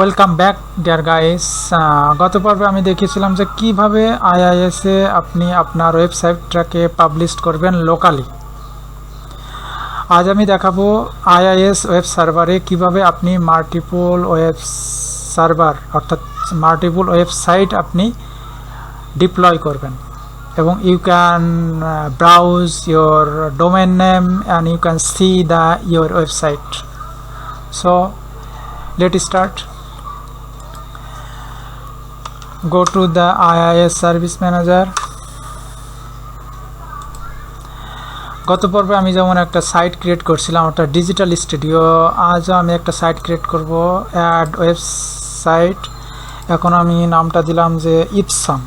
Welcome back deer guys. গত পর্বে আমি দেখিয়েছিলাম যে কিভাবে IIS এ আপনি আপনার ওয়েবসাইটটাকে পাবলিশ করবেন লোকালি। আজ আমি দেখাবো IIS ওয়েব সার্ভারে কিভাবে আপনি মাল্টিপল ওয়েব সার্ভার অর্থাৎ মাল্টিপল ওয়েবসাইট আপনি ডিপ্লয় করবেন এবং you can browse your domain name and you can see the your website. So let's start. Go to the IIS Service Manager. গত পর্বে আমি যেমন একটা সাইট ক্রিয়েট করছিলাম ওটা ডিজিটাল স্টুডিও, আজও আমি একটা সাইট ক্রিয়েট করব অ্যাড ওয়েবসাইট। এখন আমি নামটা দিলাম যে ইপসাম।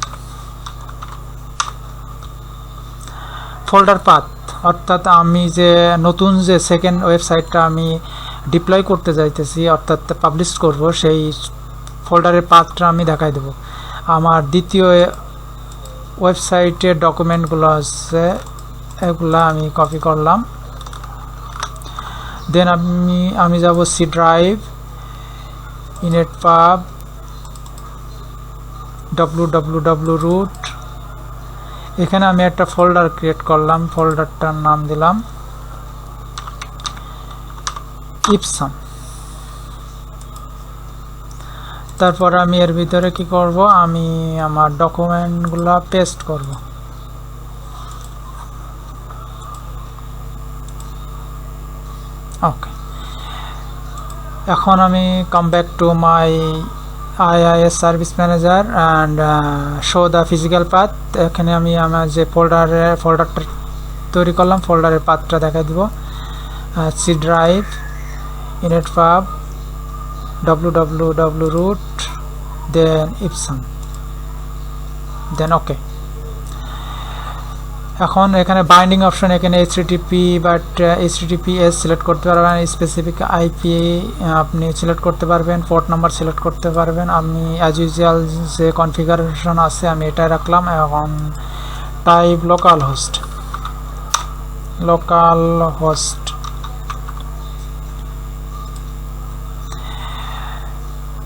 ফোল্ডার পাথ অর্থাৎ আমি যে নতুন যে সেকেন্ড ওয়েবসাইটটা আমি ডিপ্লয় করতে যাইতেছি অর্থাৎ পাবলিশ করব সেই ফোল্ডারের পাথটা আমি দেখাই দেব। আমার দ্বিতীয় ওয়েবসাইটের ডকুমেন্টগুলো আছে, এগুলো আমি কপি করলাম। দেন আমি যাব সি ড্রাইভ, ইনেট পাব, www রুট। এখানে আমি একটা ফোল্ডার ক্রিয়েট করলাম, ফোল্ডারটার নাম দিলাম ইপসাম। তারপর আমি এর ভিতরে কি করব, আমি আমার ডকুমেন্টগুলো পেস্ট করব। ওকে, এখন আমি come back to my IIS service manager and show the physical path. এখানে আমি আমার যে ফোল্ডারটা তৈরি করলাম ফোল্ডারের পাথটা দেখাই দিব। C drive, init pub, www root, then ipsum, then okay. এখন এখানে বাইন্ডিং অপশন, এখানে HTTP বাট HTTPS সিলেক্ট করতে পারবেন, স্পেসিফিক IP আপনি সিলেক্ট করতে পারবেন, পোর্ট নাম্বার সিলেক্ট করতে পারবেন। আমি অ্যাজ ইউজুয়াল যে কনফিগারেশন আছে আমি এটাই রাখলাম। এখন টাইপ লোকাল হোস্ট।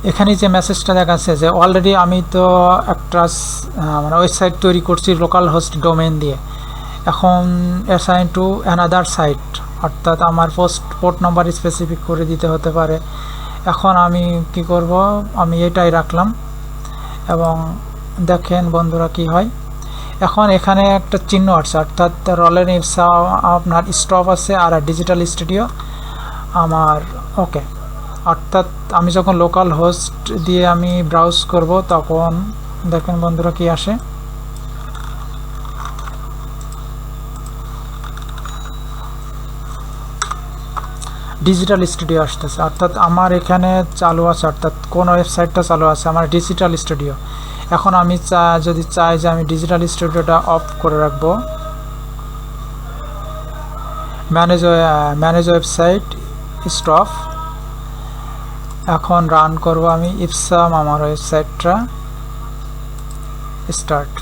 এখানে যে মেসেজটা দেখাচ্ছে যে অলরেডি আমি তো একটা মানে ওয়েবসাইট তৈরি করছি লোকাল হোস্ট ডোমেন দিয়ে। এখন অ্যাসাইন টু অ্যানাদার সাইট অর্থাৎ আমার পোর্ট নাম্বার স্পেসিফিক করে দিতে হতে পারে। এখন আমি কি করব, আমি এটাই রাখলাম এবং দেখেন বন্ধুরা কি হয়। এখন এখানে একটা চিহ্ন আছে অর্থাৎ রলেন ইপসাম আপনার স্টপ আছে আর ডিজিটাল স্টুডিও আমার ওকে। অর্থাৎ আমি যখন লোকাল হোস্ট দিয়ে আমি ব্রাউজ করব তখন দেখেন বন্ধুরা কি আসে। ডিজিটাল স্টুডিও আসতেছে অর্থাৎ আমার এখানে চালু আছে, অর্থাৎ কোন ওয়েবসাইটটা চালু আছে আমার ডিজিটাল স্টুডিও। এখন আমি যদি চাই যে আমি ডিজিটাল স্টুডিওটা অফ করে রাখবো, ম্যানেজ ওয়েবসাইট স্টপ। এখন রান করব আমি ইপসাম, আমার ওয়েবসাইটটা স্টার্ট।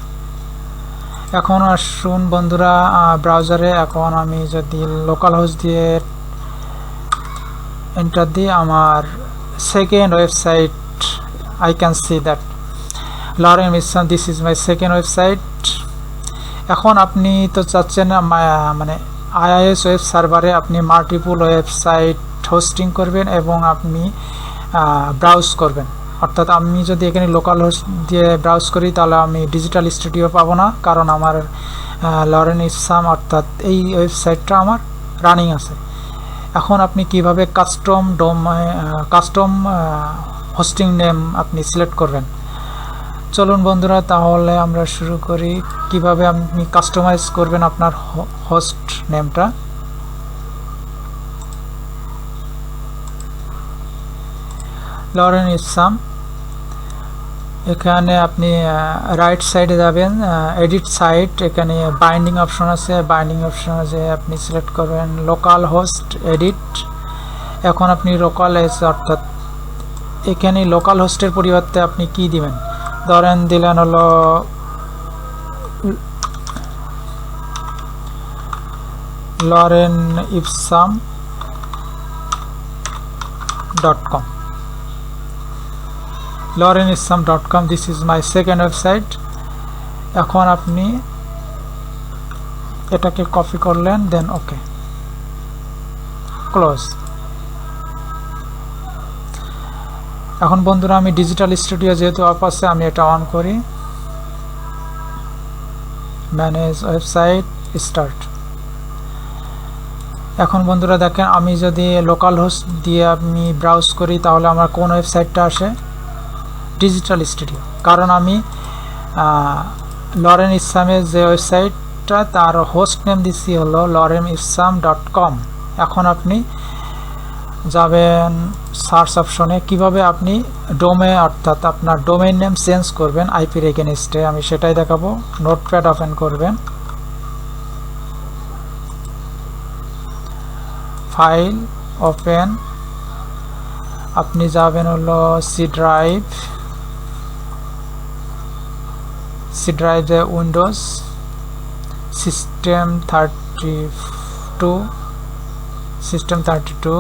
এখন আসুন বন্ধুরা ব্রাউজারে, এখন আমি যদি লোকাল হোস্ট দিয়ে এন্টার দিই আমার second website I can see that lorem ipsum, this is my second website. এখন আপনি তো চাচ্ছেন মানে IIS ওয়েব সার্ভারে আপনি মাল্টিপল ওয়েবসাইট হোস্টিং করবেন এবং আপনি ব্রাউজ করবেন। অর্থাৎ আমি যদি এখানে লোকাল হোস্ট দিয়ে ব্রাউজ করি তাহলে আমি ডিজিটাল স্টুডিও পাবো না, কারণ আমার লরেন ইপসাম অর্থাৎ এই ওয়েবসাইটটা আমার রানিং আছে। এখন আপনি কিভাবে কাস্টম হোস্টিং নেম আপনি সিলেক্ট করবেন, চলুন বন্ধুরা তাহলে আমরা শুরু করি। কিভাবে আপনি কাস্টমাইজ করবেন আপনার হোস্ট নেমটা। লরেন ইপসাম, এখানে আপনি রাইট সাইডে যাবেন, এডিট সাইট, এখানে বাইন্ডিং অপশন আছে, বাইন্ডিং অপশন আছে আপনি সিলেক্ট করবেন লোকাল হোস্ট এডিট। এখন আপনি লোকাল অর্থাৎ এখানে লোকাল হোস্টের পরিবর্তে আপনি কি দিবেন, ধরেন দিলেন হলো lorenipsam.com। lorenissam.com, this is my second website. এখন আপনি এটাকে কপি করলেন, দেন ওকে, ক্লোজ। এখন বন্ধুরা আমি ডিজিটাল স্টুডিও যেহেতু অফ আছে, আমি এটা অন করি, ম্যানেজ ওয়েবসাইট, স্টার্ট। এখন বন্ধুরা দেখেন, আমি যদি লোকাল হোস্ট দিয়ে আমি ব্রাউজ করি তাহলে আমার কোন ওয়েবসাইটটা আসে? Digital studio. কারণ আমি লরেন ইসলামের যে ওয়েবসাইটটা তার হোস্ট নেম দিচ্ছি হলো lorenissam.com। এখন আপনি যাবেন সার্চ অপশনে, কিভাবে আপনি ডোমেইন অর্থাৎ আপনার ডোমেইন নেম চেঞ্জ করবেন আইপির এগেনস্টে, আমি সেটাই দেখাবো। নোটপ্যাড ওপেন করবেন, ফাইল ওপেন, আপনি যাবেন হলো সি ড্রাইভে উইন্ডোজ সিস্টেম 32,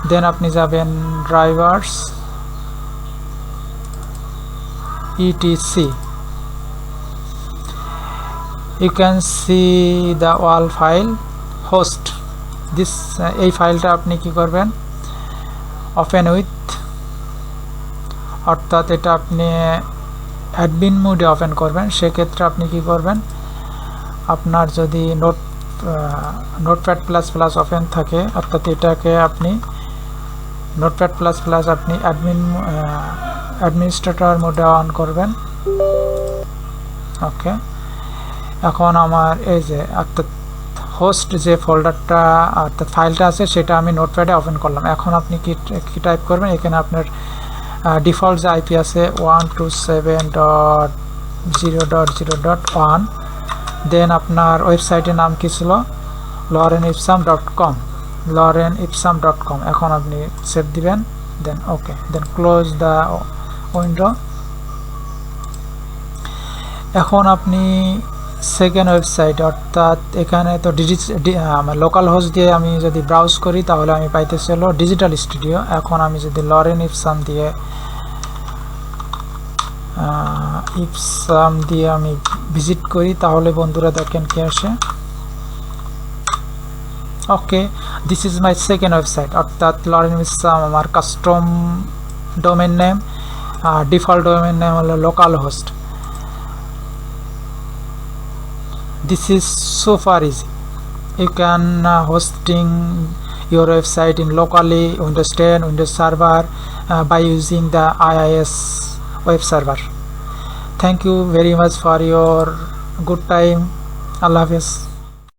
দেন আপনি যাবেন drivers etc, you can see the all file host this, এই ফাইলটা আপনি কি করবেন? ওপেন উইথ, অর্থাৎ এটা আপনি অ্যাডমিন মোডে ওপেন করবেন। সেক্ষেত্রে আপনি কি করবেন? আপনার যদি নোটপ্যাড প্লাস প্লাস ওপেন থাকে, অর্থাৎ এটাকে আপনি নোটপ্যাড প্লাস প্লাস আপনি অ্যাডমিনিস্ট্রেটর মোডে অন করবেন। ওকে, এখন আমার এই যে অর্থাৎ হোস্ট যে ফোল্ডারটা অর্থাৎ ফাইলটা আছে সেটা আমি নোটপ্যাডে ওপেন করলাম। এখন আপনি কি টাইপ করবেন? এখানে আপনার ডিফল্ট যে আইপি আছে 127.0.0.1, দেন আপনার ওয়েবসাইটের নাম কি ছিল? lorenissam.com। এখন আপনি সেভ দিবেন, দেন ওকে, দেন ক্লোজ দ্য উইন্ডো। এখন আপনি সেকেন্ড ওয়েবসাইট, অর্থাৎ এখানে তো লোকাল হোস্ট দিয়ে আমি যদি ব্রাউজ করি তাহলে আমি পাইতেছি হলো ডিজিটাল স্টুডিও। এখন আমি যদি lorenissam দিয়ে আমি ভিজিট করি তাহলে বন্ধুরা দেখেন কি আসে। Okay, this is my second website, অর্থাৎ lorenissam আমার custom domain name, default domain name হলো local host. This is so far easy. You can hosting your website in locally Windows 10, Windows Server by using the IIS web server. Thank you very much for your good time. Allah Hafiz.